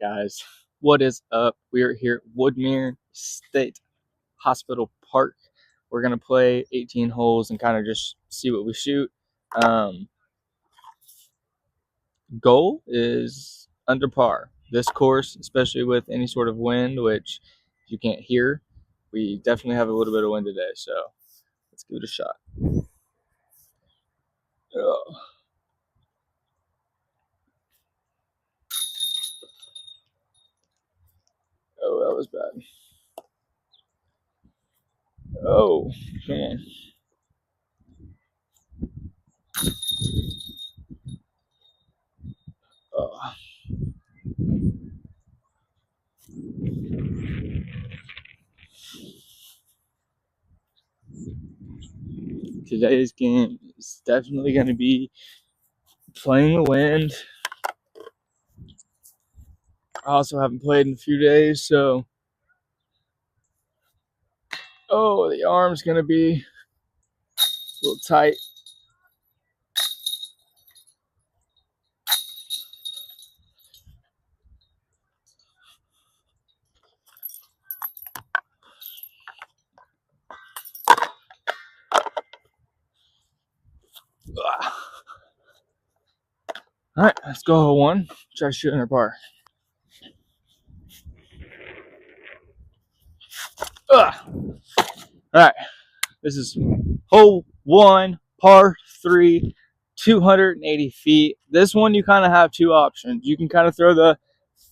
guys, what is up? We are here at Woodmere State Hospital Park. We're gonna play 18 holes and kind of just see what we shoot. Goal is under par. This course, especially with any sort of wind, which you can't hear, we definitely have a little bit of wind today. So let's give it a shot. Oh, that was bad. Oh, come on. Oh. Today's game is definitely going to be playing the wind. I also haven't played in a few days, so the arm's going to be a little tight. All right, let's go hole one. Try shooting her par. All right, this is hole one, par 3, 280 feet. This one you kind of have two options. You can kind of throw the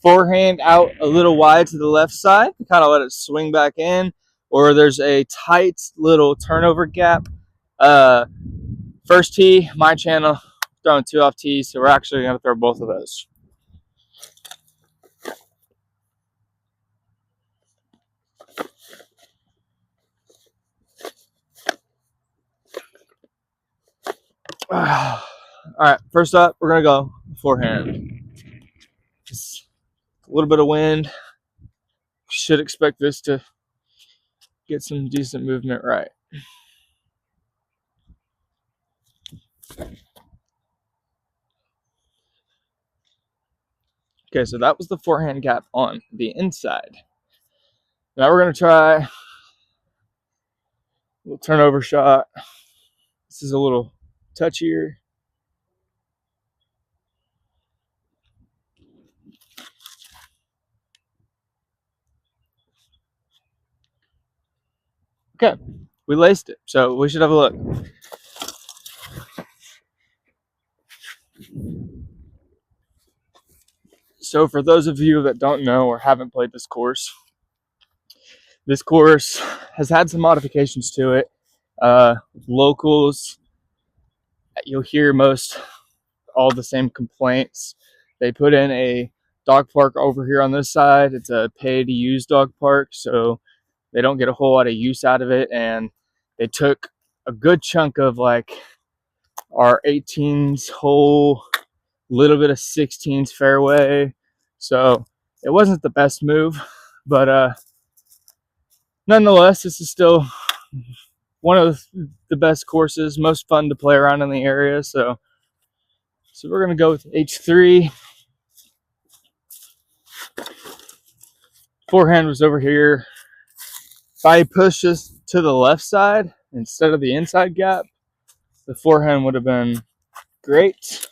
forehand out a little wide to the left side, kind of let it swing back in, or there's a tight little turnover gap. First tee, my channel, throwing 2 off tees, so we're actually going to throw both of those. All right, first up, we're going to go forehand. Just a little bit of wind. Should expect this to get some decent movement right. Okay, so that was the forehand gap on the inside. Now we're going to try a little turnover shot. This is a little touchier. Okay, we laced it, so we should have a look. So for those of you that don't know or haven't played this course has had some modifications to it. Locals, you'll hear all the same complaints. They put in a dog park over here on this side. It's a pay-to-use dog park, so they don't get a whole lot of use out of it, and they took a good chunk of like our 18s hole, little bit of 16s fairway. So it wasn't the best move, but nonetheless, this is still one of the best courses, most fun to play around in the area. So we're gonna go with H3. Forehand was over here. If I push this to the left side instead of the inside gap, the forehand would have been great.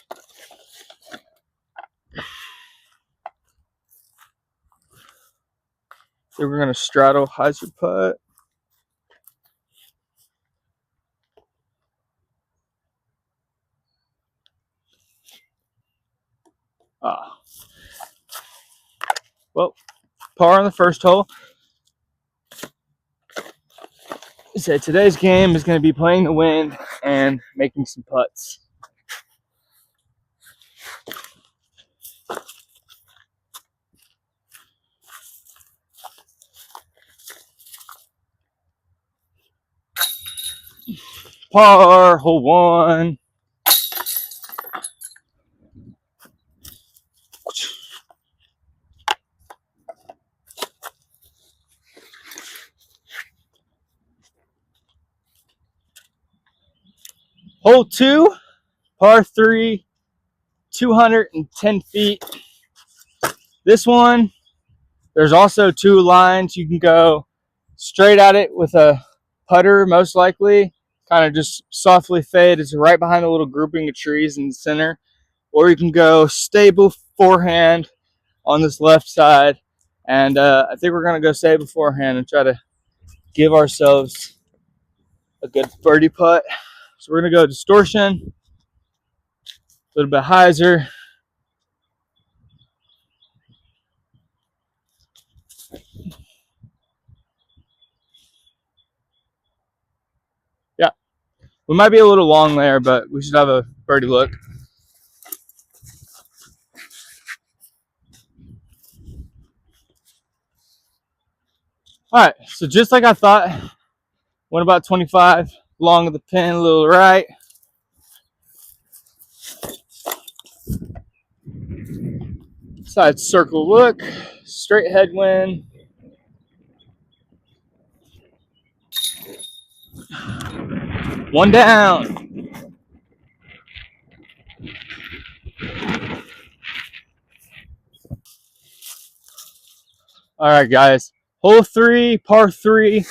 So we're gonna straddle hyzer putt. Well, par on the first hole. So today's game is going to be playing the wind and making some putts. Par, hole one. Hole two, par 3, 210 feet. This one, there's also two lines. You can go straight at it with a putter, most likely, kind of just softly fade. It's right behind a little grouping of trees in the center. Or you can go stable forehand on this left side. And I think we're going to go stable forehand and try to give ourselves a good birdie putt. So we're going to go distortion, a little bit hyzer. Yeah, we might be a little long there, but we should have a birdie look. All right, so just like I thought, went about 25 long of the pin, a little right. Side circle look, straight headwind. One down. All right, guys. Hole 3, par 3,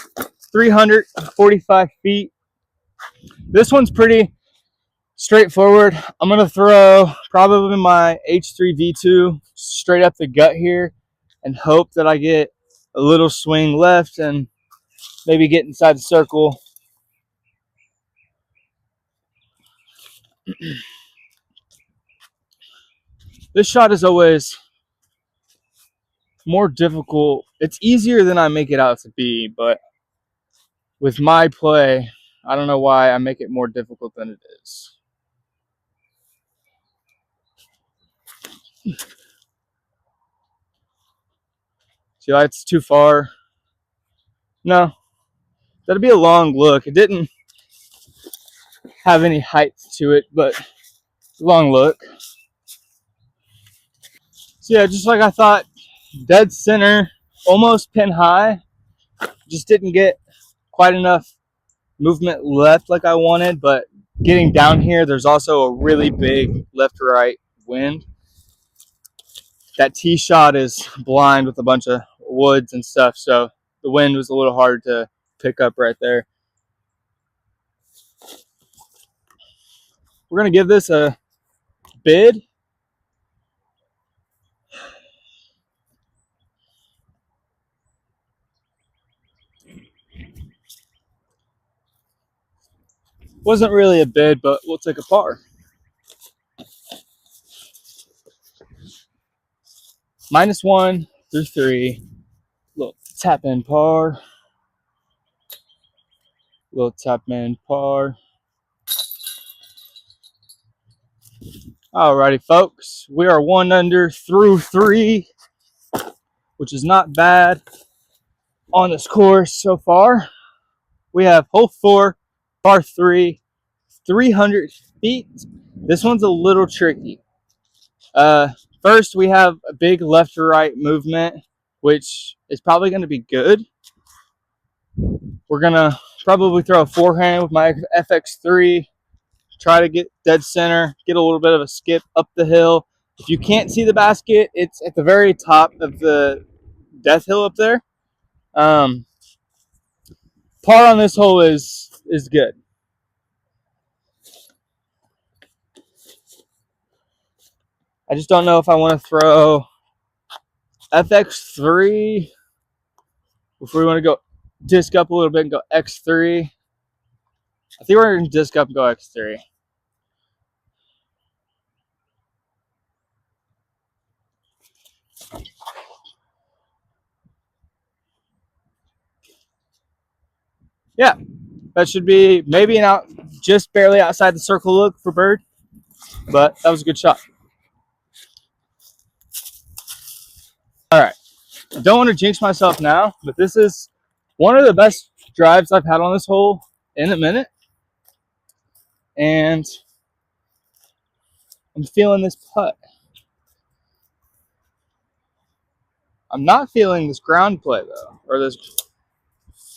345 feet. This one's pretty straightforward. I'm going to throw probably my H3 V2 straight up the gut here and hope that I get a little swing left and maybe get inside the circle. This shot is always more difficult. It's easier than I make it out to be, but with my play, I don't know why I make it more difficult than it is. See, that's too far. No, that'd be a long look. It didn't have any height to it, but long look. So yeah, just like I thought, dead center, almost pin high. Just didn't get quite enough movement left like I wanted, but getting down here, there's also a really big left-right wind. That tee shot is blind with a bunch of woods and stuff, so the wind was a little hard to pick up right there. We're going to give this a bid. Wasn't really a bid, but we'll take a par. -1 through 3. Little tap in par. Little tap in par. Alrighty, folks. We are 1 under through 3, which is not bad on this course so far. We have hole 4, par 3, 300 feet. This one's a little tricky. First, we have a big left to right movement, which is probably going to be good. We're going to probably throw a forehand with my FX3, try to get dead center, get a little bit of a skip up the hill. If you can't see the basket, it's at the very top of the death hill up there. Par on this hole is good. I just don't know if I want to throw FX3, if we want to go disc up a little bit and go X3. I think we're going to disc up and go X3. Yeah, that should be maybe an out, just barely outside the circle look for bird, but that was a good shot. All right, I don't want to jinx myself now, but this is one of the best drives I've had on this hole in a minute, and I'm feeling this putt. I'm not feeling this ground play though, or this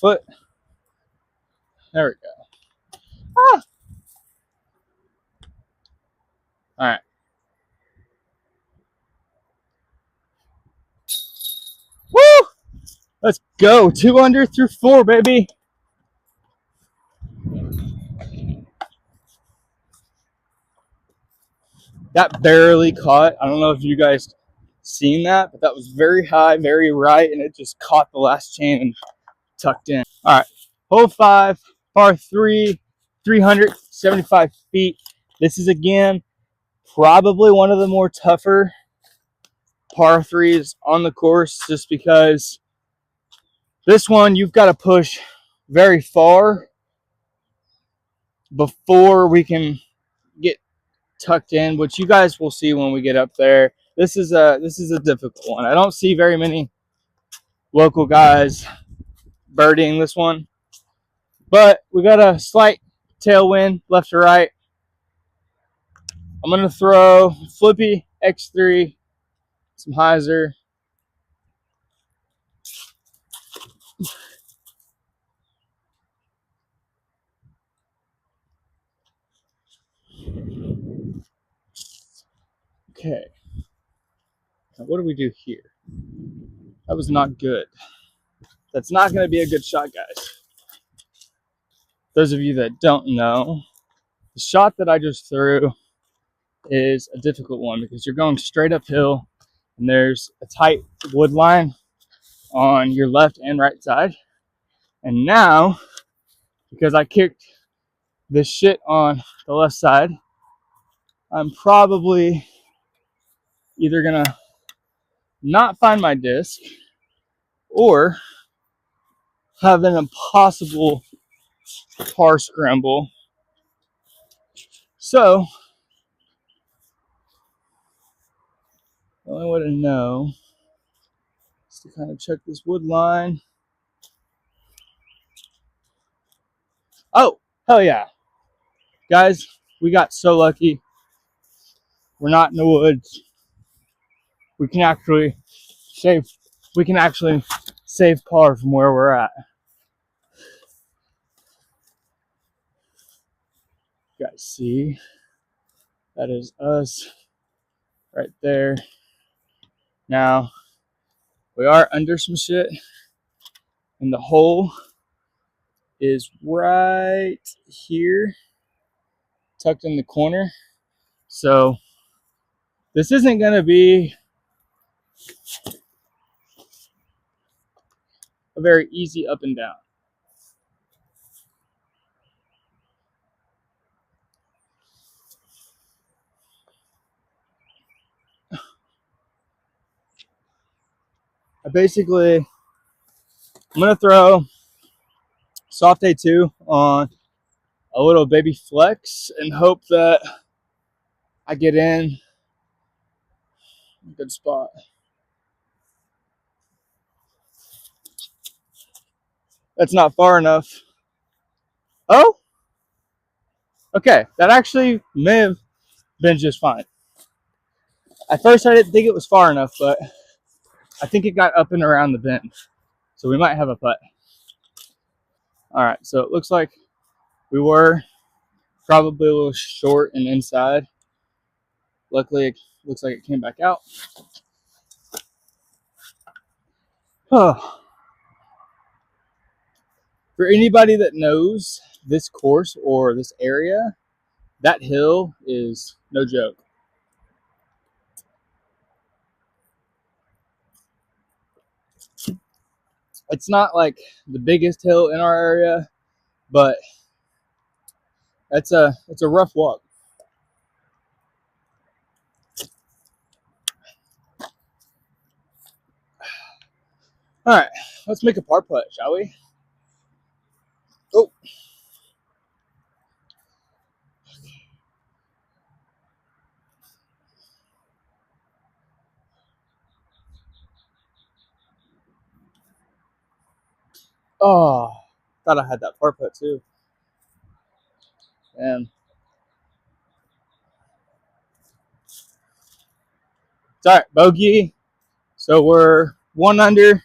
foot. There we go. Ah. All right. Let's go. 2 under through 4, baby. That barely caught. I don't know if you guys seen that, but that was very high, very right, and it just caught the last chain and tucked in. All right, hole 5, par 3, 375 feet. This is again probably one of the more tougher par 3s on the course, just because this one you've got to push very far before we can get tucked in, which you guys will see when we get up there. This is a difficult one. I don't see very many local guys birdieing this one, but we got a slight tailwind left to right. I'm gonna throw Flippy X3, some hyzer. Okay, now what do we do here? That was not good. That's not going to be a good shot, guys. Those of you that don't know, the shot that I just threw is a difficult one because you're going straight uphill and there's a tight wood line on your left and right side. And now, because I kicked this shit on the left side, I'm probably either going to not find my disc or have an impossible par scramble. So, the only way to know is to kind of check this wood line. Oh, hell yeah. Guys, we got so lucky. We're not in the woods. We can actually save par from where we're at. You guys see? That is us right there. Now, we are under some shit, and the hole is right here, tucked in the corner. So, this isn't going to be a very easy up and down. I'm going to throw soft A2 on a little baby flex and hope that I get in a good spot. That's not far enough. Oh, okay. That actually may have been just fine. At first, I didn't think it was far enough, but I think it got up and around the bend. So we might have a putt. All right, so it looks like we were probably a little short and inside. Luckily, it looks like it came back out. Oh. For anybody that knows this course or this area, that hill is no joke. It's not like the biggest hill in our area, but it's a rough walk. All right, let's make a par putt, shall we? Oh. Oh, thought I had that par putt too. And it's all right, bogey. So we're 1 under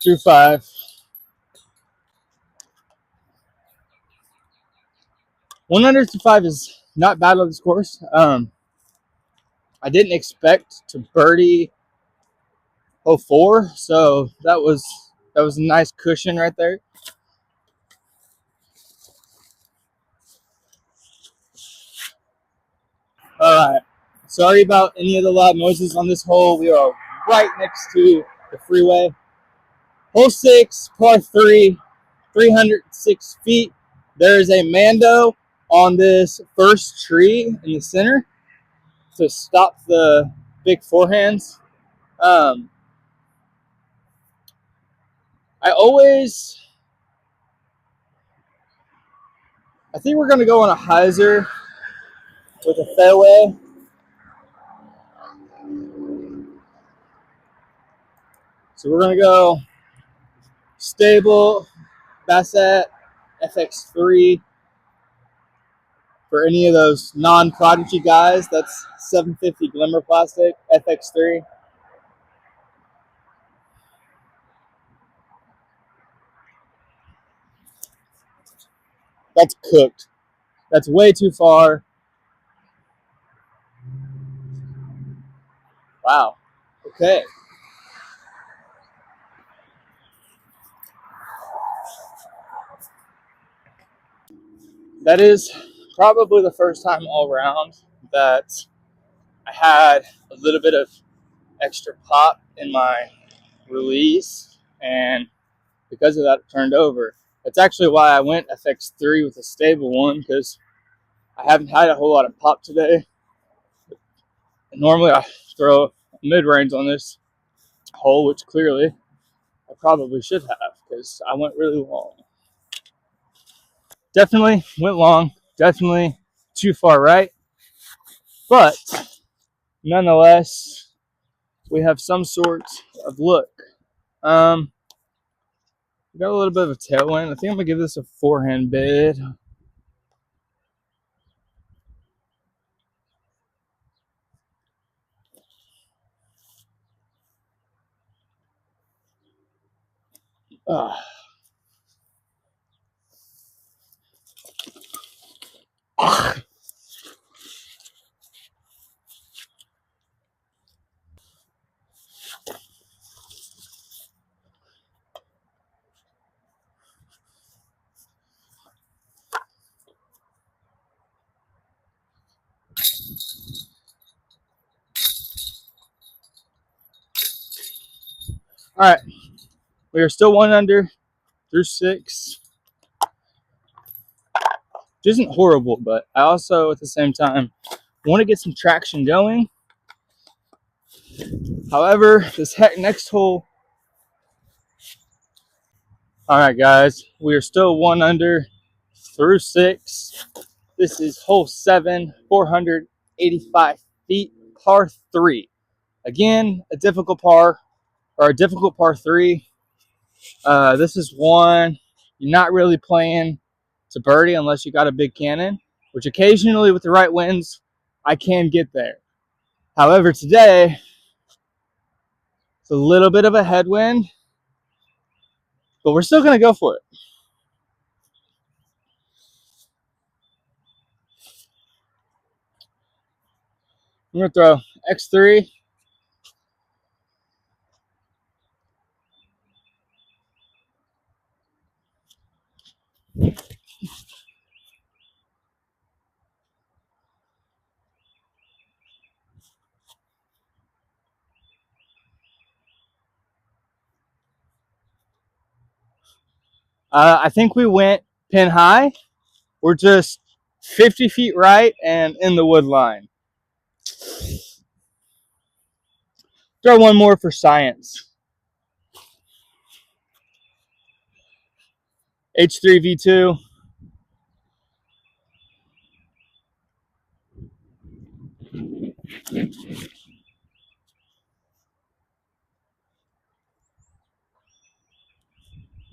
through 5. One under through 5 is not bad on this course. I didn't expect to birdie 04, so that was a nice cushion right there. All right. Sorry about any of the loud noises on this hole. We are right next to the freeway. Hole 6, par 3, 306 feet. There is a Mando on this first tree in the center to stop the big forehands. I think we're going to go on a hyzer with a fairway. So we're going to go stable Bassett FX3 for any of those non-Prodigy guys. That's 750 Glimmer Plastic FX3. That's cooked. That's way too far. Wow. Okay. That is probably the first time all around that I had a little bit of extra pop in my release, and because of that, it turned over. That's actually why I went FX3 with a stable one, because I haven't had a whole lot of pop today. Normally I throw mid-range on this hole, which clearly I probably should have, because I went really long. Definitely went long, definitely too far right, but nonetheless, we have some sort of look. We got a little bit of a tailwind. I think I'm gonna give this a forehand bid. All right, we are still 1 under through 6. Which isn't horrible, but I also at the same time want to get some traction going. However, this next hole. All right, guys, we are still 1 under through 6. This is hole 7, 485 feet, par 3. Again, a difficult par, or a difficult par 3. This is one you're not really playing to birdie unless you got a big cannon, which occasionally with the right winds, I can get there. However, today, it's a little bit of a headwind, but we're still going to go for it. I'm going to throw X3. I think we went pin high. We're just 50 feet right and in the wood line. Throw one more for science. H3V2.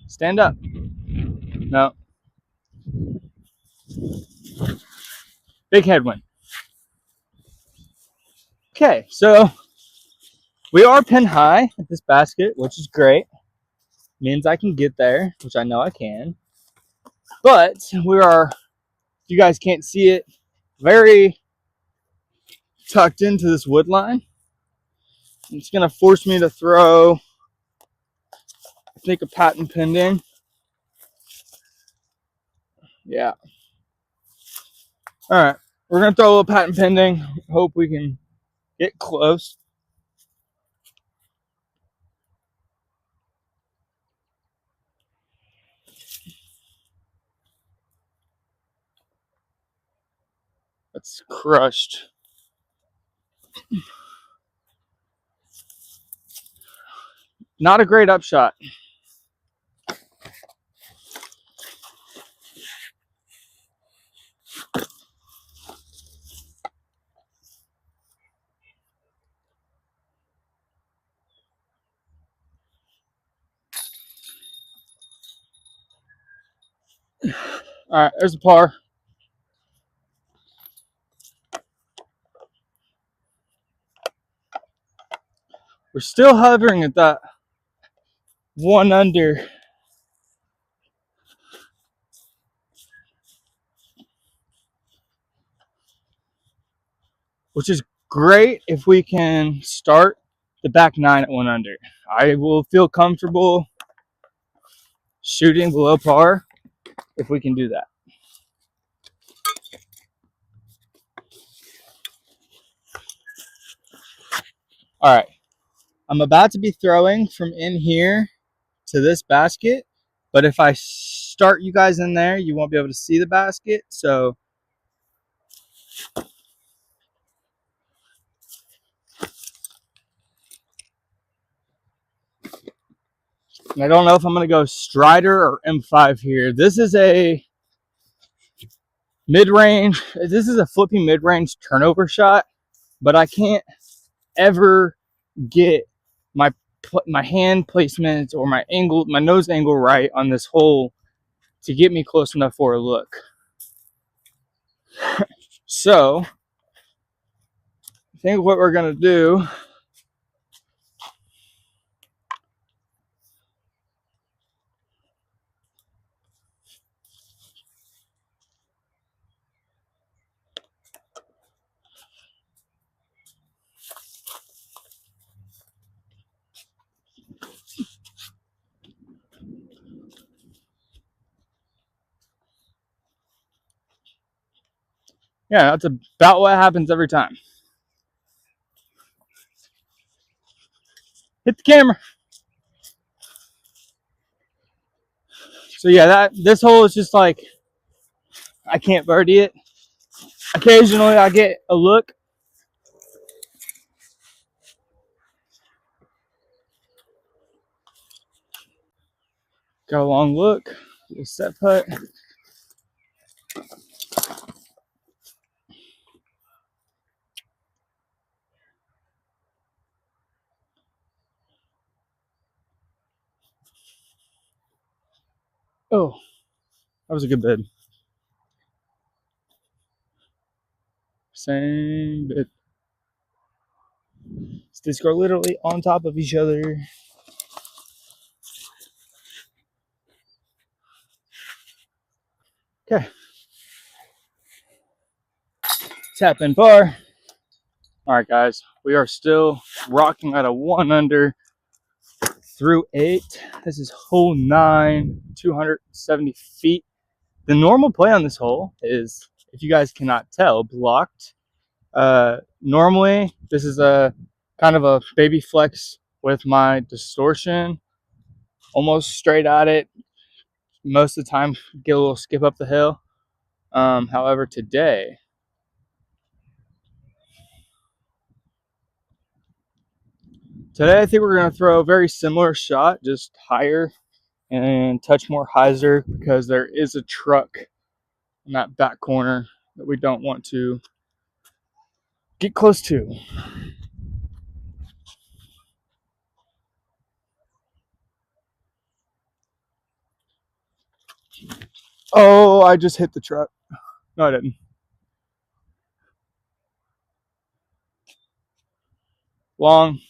Stand up. No. Big headwind. Okay, so we are pin high at this basket, which is great. Means I can get there, which I know I can. But we are, you guys can't see it, very tucked into this wood line. It's going to force me to throw, I think, a patent pending. Yeah. All right. We're going to throw a little patent pending. Hope we can get close. That's crushed. Not a great upshot. All right, there's a par. We're still hovering at that 1 under. Which is great if we can start the back 9 at 1 under. I will feel comfortable shooting below par if we can do that. All right. I'm about to be throwing from in here to this basket, but if I start you guys in there, you won't be able to see the basket. So I don't know if I'm going to go Strider or M5 here. This is a mid-range. This is a flipping mid-range turnover shot, but I can't ever get my hand placement or my nose angle right on this hole to get me close enough for a look. So I think what we're gonna do, yeah, that's about what happens every time. Hit the camera. So yeah, this hole is just like, I can't birdie it. Occasionally I get a look. Got a long look. Little set putt. Oh, that was a good bid. Same bid. These are literally on top of each other. Okay. Tap in par. All right, guys. We are still rocking at a 1 under through 8. This is hole 9, 270 feet. The normal play on this hole is, if you guys cannot tell, blocked. Normally, this is a kind of a baby flex with my distortion, almost straight at it. Most of the time, get a little skip up the hill. However, today, I think we're going to throw a very similar shot, just higher and touch more hyzer, because there is a truck in that back corner that we don't want to get close to. Oh, I just hit the truck. No, I didn't. Long.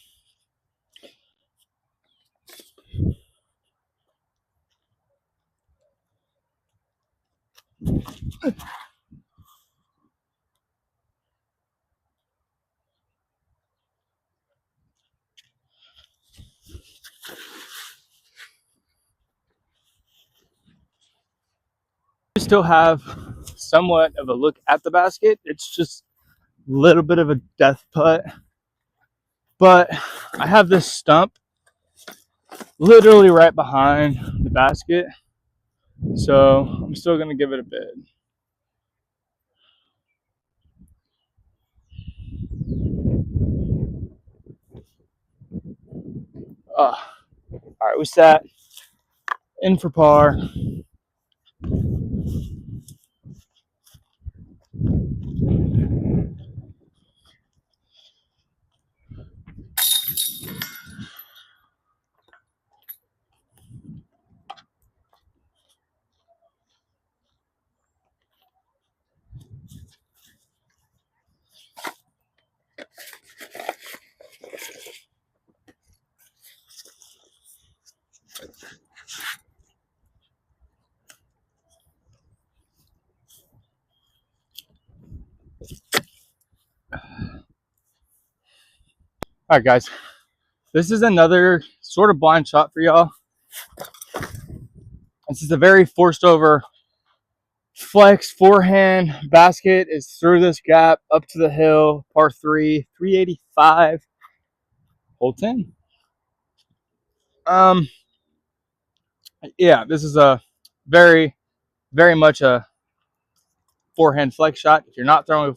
We still have somewhat of a look at the basket. It's just a little bit of a death putt, but I have this stump literally right behind the basket, so I'm still gonna give it a bid. All right, we sat in for par. All right, guys, this is another sort of blind shot for y'all. This is a very forced over flex forehand. Basket is through this gap up to the hill, par 3, 385, hole 10. Yeah, this is a very, very much a forehand flex shot. If you're not throwing a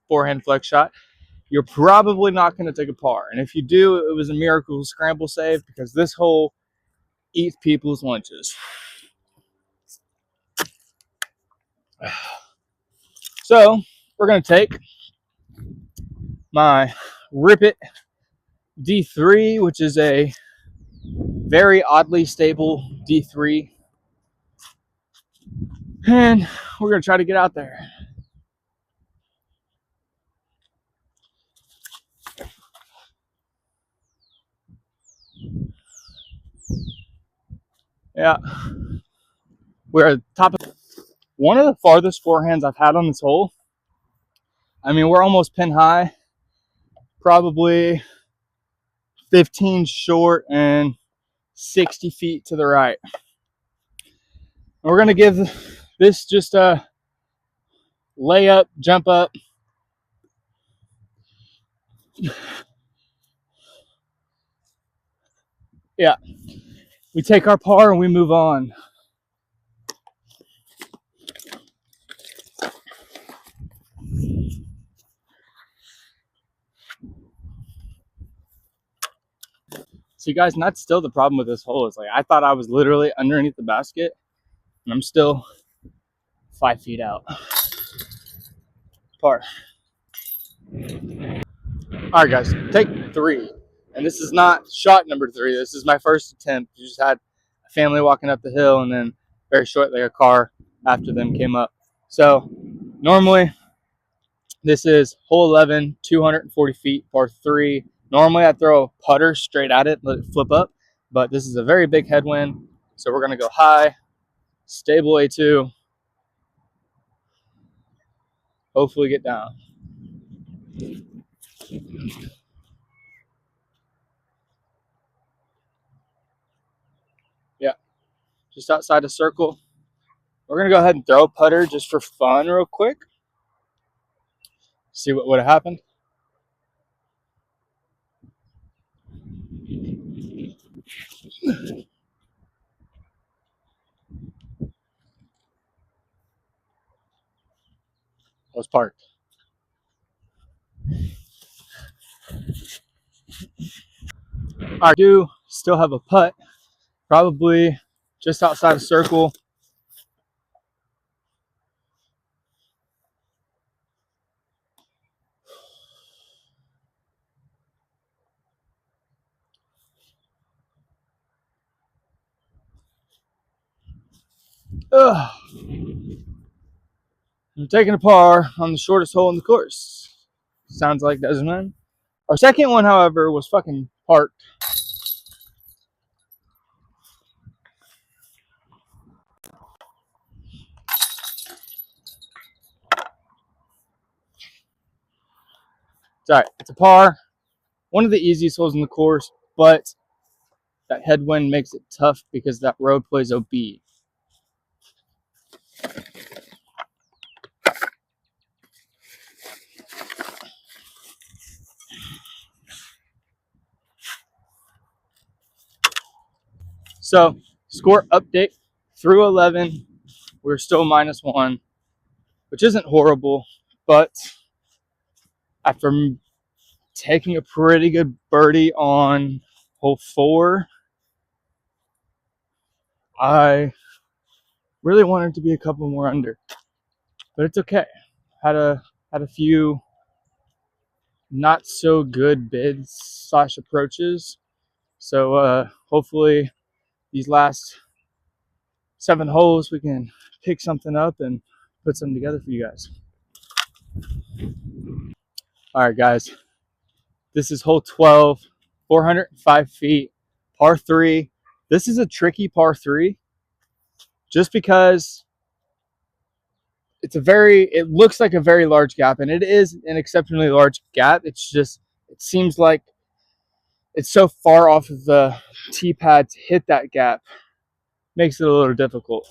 forehand flex shot, you're probably not going to take a par. And if you do, it was a miracle scramble save because this hole eats people's lunches. So we're going to take my Rip It D3, which is a very oddly stable D3, and we're going to try to get out there. Yeah, we're at the top of one of the farthest forehands I've had on this hole. I mean, we're almost pin high, probably 15 short and 60 feet to the right. And we're going to give this just a layup, jump up. Yeah, we take our par and we move on. See, guys, and that's still the problem with this hole. Is like I thought I was literally underneath the basket, and I'm still 5 feet out. Par. All right, guys, take 3, and this is not shot number 3. This is my first attempt. We just had a family walking up the hill, and then very shortly a car after them came up. So normally this is hole 11, 240 feet, par 3. Normally I throw a putter straight at it, let it flip up, but this is a very big headwind, so we're gonna go high, stable A2, hopefully get down. Yeah, just outside the circle. We're gonna go ahead and throw a putter just for fun real quick. See what would have happened. Was parked. I do still have a putt, probably just outside the circle. Ugh. I'm taking a par on the shortest hole in the course. Sounds like Desmond. Our second one, however, was fucking parked. It's all right. It's a par. One of the easiest holes in the course, but that headwind makes it tough because that road plays OB. So, score update through 11. We're still -1, which isn't horrible, but after taking a pretty good birdie on hole 4, I really wanted to be a couple more under, but it's okay. Had a few not so good bids / approaches, so hopefully these last 7 holes we can pick something up and put something together for you guys. All right, guys, this is hole 12, 405 feet, par 3. This is a tricky par 3 just because it looks like a very large gap, and it is an exceptionally large gap. It's just, it seems like it's so far off of the tee pad to hit that gap. Makes it a little difficult.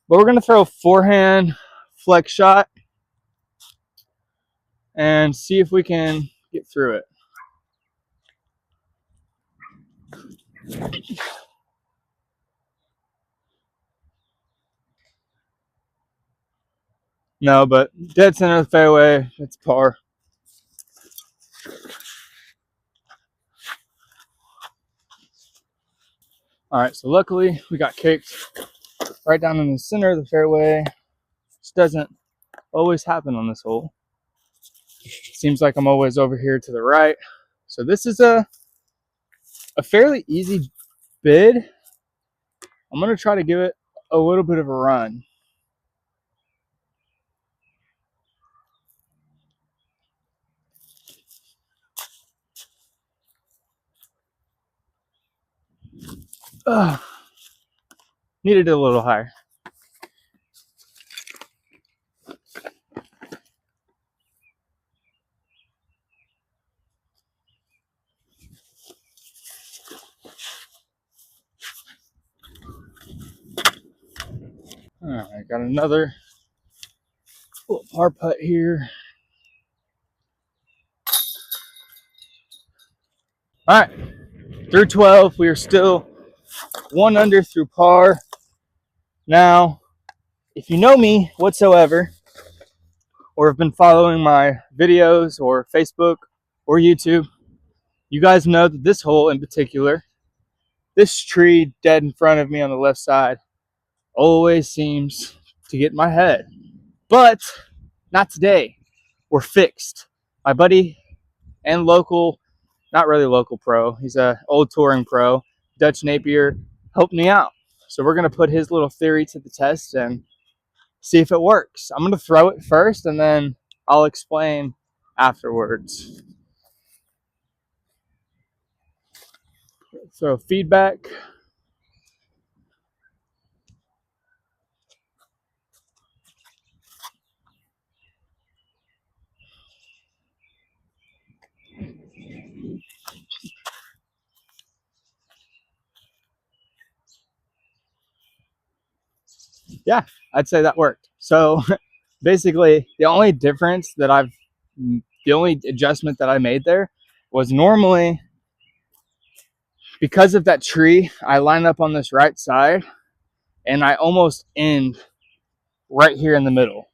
But we're going to throw a forehand flex shot and see if we can get through it. No, but dead center of the fairway, it's par. All right, so luckily we got kicked right down in the center of the fairway. This doesn't always happen on this hole. Seems like I'm always over here to the right. So this is a fairly easy bid. I'm going to try to give it a little bit of a run. Needed it a little higher. All right, got another little par putt here. All right, through 12, we are still 1 under through par. Now, if you know me whatsoever, or have been following my videos or Facebook or YouTube, you guys know that this hole in particular, this tree dead in front of me on the left side, always seems to get in my head. But not today. We're fixed. My buddy and local, not really local pro, he's a old touring pro, Dutch Napier, helped me out. So we're going to put his little theory to the test and see if it works. I'm going to throw it first and then I'll explain afterwards. Throw feedback. Yeah, I'd say that worked. So basically the only adjustment that I made there was normally, because of that tree, I line up on this right side and I almost end right here in the middle.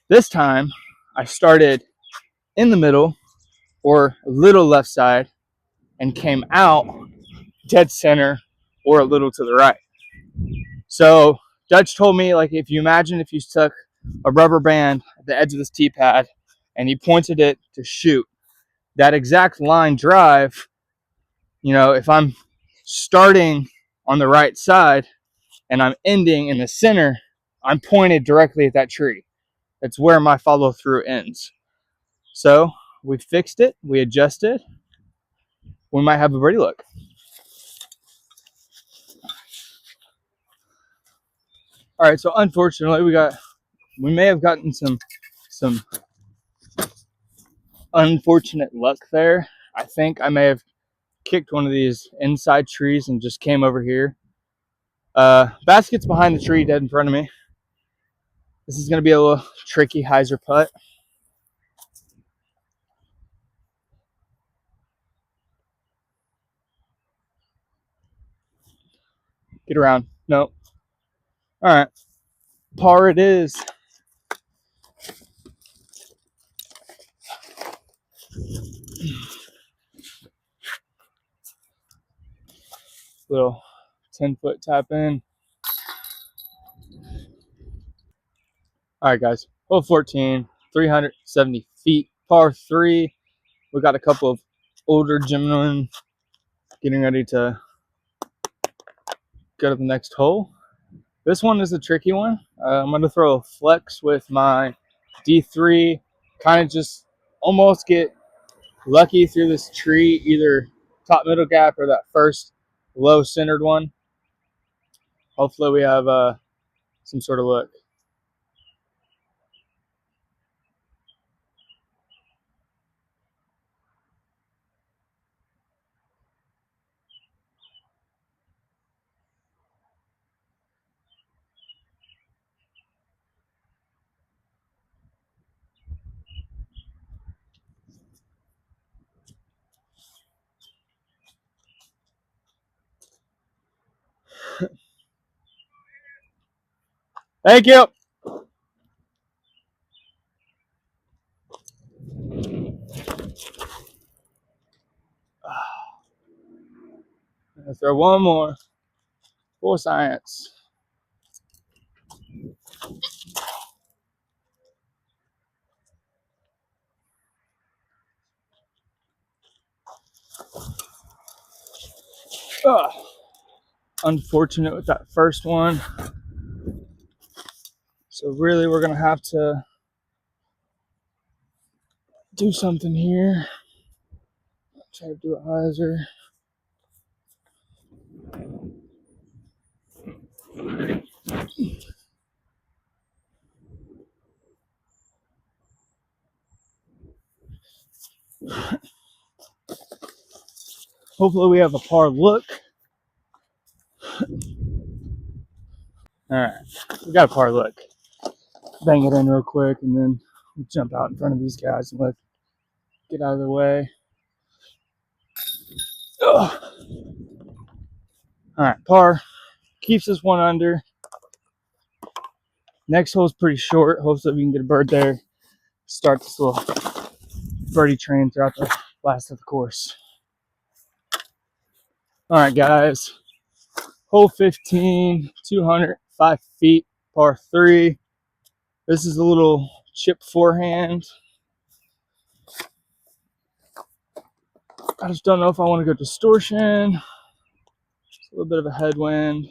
This time I started in the middle or a little left side and came out dead center or a little to the right. So Dutch told me, like, if you imagine if you stuck a rubber band at the edge of this tee pad and you pointed it to shoot, that exact line drive, you know, if I'm starting on the right side and I'm ending in the center, I'm pointed directly at that tree. That's where my follow through ends. So we fixed it, we adjusted. We might have a birdie look. All right, so unfortunately we may have gotten some unfortunate luck there. I think I may have kicked one of these inside trees and just came over here. Basket's behind the tree dead in front of me. This is going to be a little tricky hyzer putt. Get around. No. All right. Par it is. Little 10-foot tap in. All right, guys. Hole 14, 370 feet, par 3. We got a couple of older gentlemen getting ready to go to the next hole. This one is a tricky one. I'm going to throw a flex with my D3, kind of just almost get lucky through this tree, either top middle gap or that first low centered one. Hopefully we have some sort of look. Thank you. Let's throw one more. Full science. Unfortunate with that first one. So really we're going to have to do something here. Try to do a hyzer. Hopefully we have a par look. All right, we got a par look. Bang it in real quick, and then we'll jump out in front of these guys and get out of their way. Ugh. All right, par keeps us one under. Next hole's pretty short. Hopefully we can get a bird there. Start this little birdie train throughout the last of the course. All right, guys. Hole 15, 205 feet, par 3. This is a little chip forehand. I just don't know if I want to go distortion. Just a little bit of a headwind.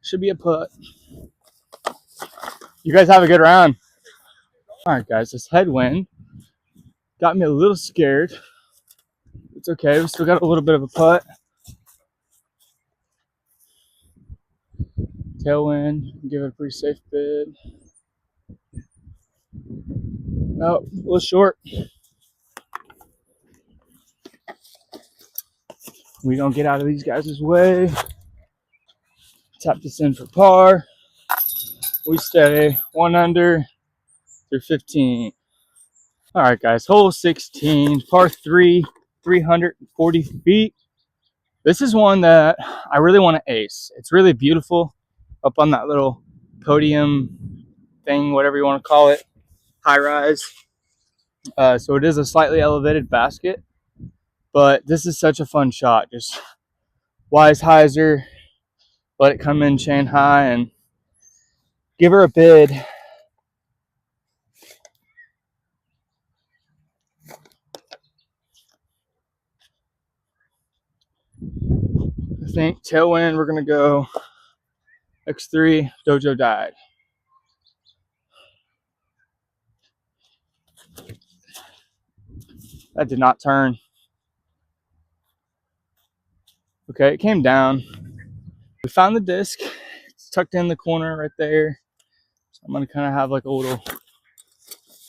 Should be a putt. You guys have a good round. All right, guys, this headwind got me a little scared. It's okay. We still got a little bit of a putt. Tailwind, give it a pretty safe bid. Oh, a little short. We don't get out of these guys' way. Tap this in for par. We stay one under through 15. All right, guys, hole 16, par 3, 340 feet. This is one that I really want to ace. It's really beautiful up on that little podium thing, whatever you want to call it, high rise. So it is a slightly elevated basket, but this is such a fun shot. Just wise hyzer, let it come in chain high and give her a bid. I think tailwind, we're going to go X3, Dojo died. That did not turn. Okay, it came down. We found the disc. It's tucked in the corner right there. So I'm going to kind of have like a little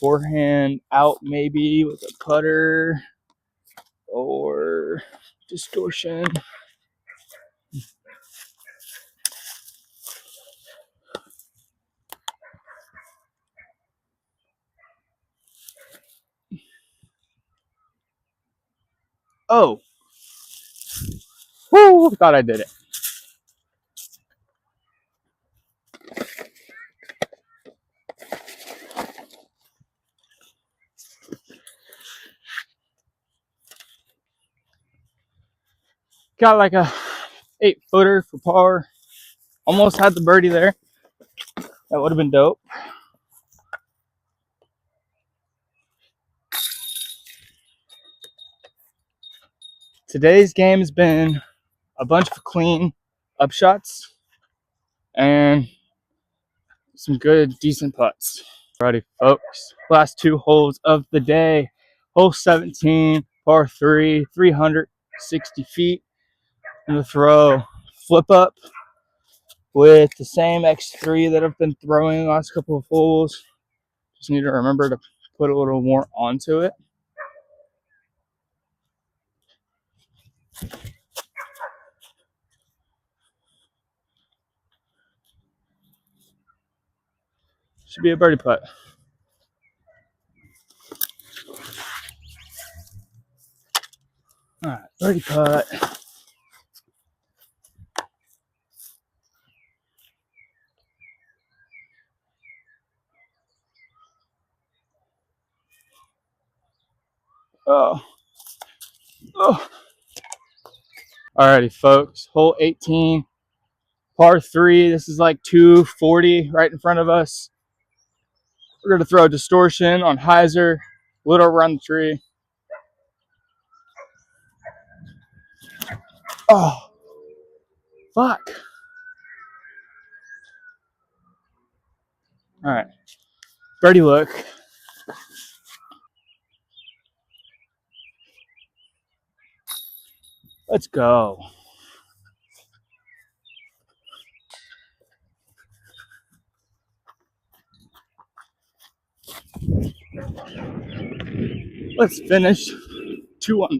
forehand out maybe with a putter or distortion. Oh, woo, thought I did it. Got like a 8-footer for par. Almost had the birdie there. That would have been dope. Today's game has been a bunch of clean upshots and some good, decent putts. Alrighty, folks. Last 2 holes of the day. Hole 17, par 3, 360 feet. I'm going to throw flip up with the same X3 that I've been throwing the last couple of holes. Just need to remember to put a little more onto it. Should be a birdie putt. All right, birdie putt. Oh. Alrighty, folks. Hole 18, par 3. This is like 240 right in front of us. We're going to throw a distortion on hyzer, little around the tree. Oh, fuck. All right, birdie look. Let's go. Let's finish 2 under.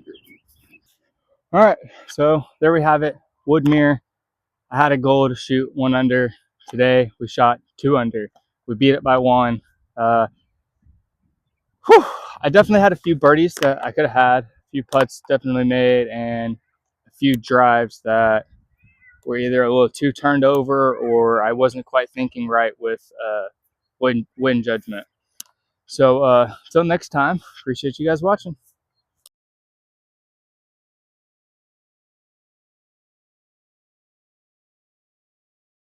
All right, so there we have it. Woodmere. I had a goal to shoot 1 under. Today we shot 2 under. We beat it by 1. I definitely had a few birdies that I could have had. A few putts definitely made, and a few drives that were either a little too turned over or I wasn't quite thinking right with wind judgment. So until next time, appreciate you guys watching.